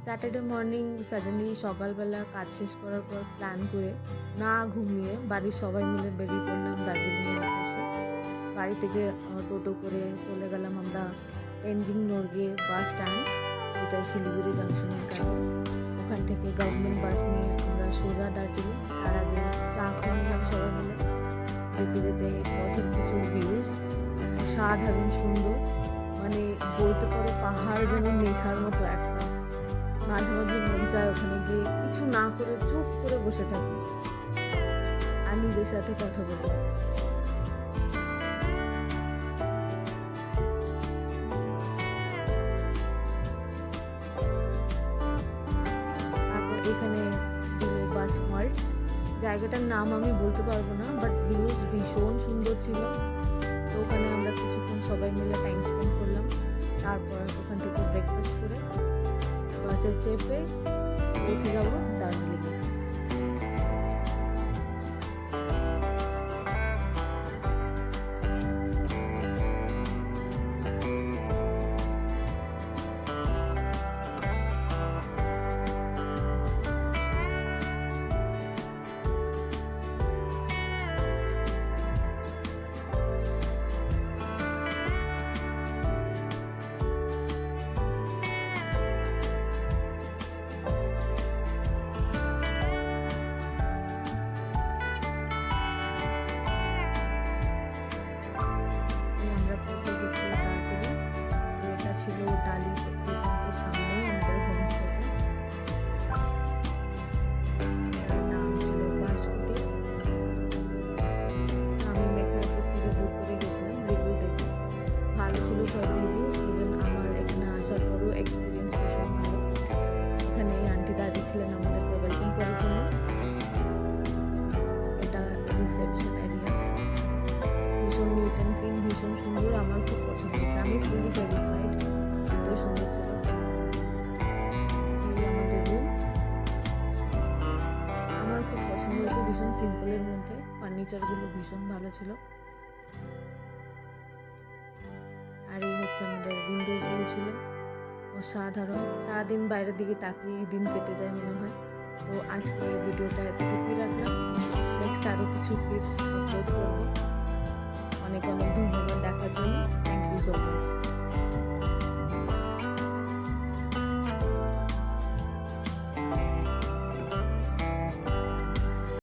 Saturday morning suddenly সকালবেলা কাজ শেষ করার পর প্ল্যান করে না ঘুমিয়ে বাড়ির সবাই মিলে বেরিয়ে পড়লাম দার্জিলিংয়ের উদ্দেশ্যে। বাড়ি থেকে টোটো করে চলে গেলাম আমরা তেনজিং নোরগে বাস স্ট্যান্ড, যেটা শিলিগুড়ি জাংশনের কাছে। ওখান থেকে গভর্নমেন্ট বাস নিয়ে আমরা সোজা দার্জিলিং। তার আগে চা খেয়ে নিলাম সবাই মিলে। যেতে যেতে পথের কিছু ভিউজ অসাধারণ সুন্দর, মানে বলতে পারো পাহাড় যেন নেশার মতো একটা। মাঝে মাঝে মন চায় ওখানে গিয়ে কিছু না করে চুপ করে বসে থাকি আর নিজের সাথে কথা বলি। তারপর এখানে দিল বাস হল্ট। জায়গাটার নাম আমি বলতে পারবো না, বাট ভিউজ ভীষণ সুন্দর ছিল। তো ওখানে আমরা কিছুক্ষণ সবাই মিলে টাইম স্পেন্ড করলাম। তারপর ওখান থেকে ব্রেকফাস্ট করে বাসে চেপে পৌঁছে যাব দার্জিলিংয়ে। ছিল ডালি পেট্রোল পাম্পের সামনে আমাদের হোমস্টেটা। নাম ছিল বাসকুটি। আমি মেকমাইট্রিপ থেকে বুক করে গেছিলাম রিভিউ দেখে। ভালো ছিল সব রিভিউ, ইভেন আমার এখানে আসার পরও এক্সপিরিয়েন্স ভীষণ ভালো। এখানে এই আন্টি দাঁড়িয়ে ছিলেন আমাদেরকে ওয়েলকাম করার জন্য। এটা রিসেপশন এরিয়া, ভীষণ নিট অ্যান্ড ক্লিন, ভীষণ সুন্দর। আমার খুব পছন্দ হয়েছে, আমি ফুললি স্যাটিসফাইড, এত সুন্দর ছিল। এই আমাদের রুম, আমার খুব পছন্দ হয়েছে, ভীষণ সিম্পলের মধ্যে। ফার্নিচারগুলো ভীষণ ভালো ছিল। আর এই হচ্ছে আমাদের উইন্ডোজ ভিউ ছিল, অসাধারণ। সারাদিন বাইরের দিকে তাকিয়ে দিন কেটে যায় মনে হয়। তো আজকে ভিডিওটা এতটুকুই রাখলাম। নেক্সট আরও কিছু ক্লিপস আপলোড করবো। অনেক অনেক ধন্যবাদ দেখার জন্য। Thank you so much.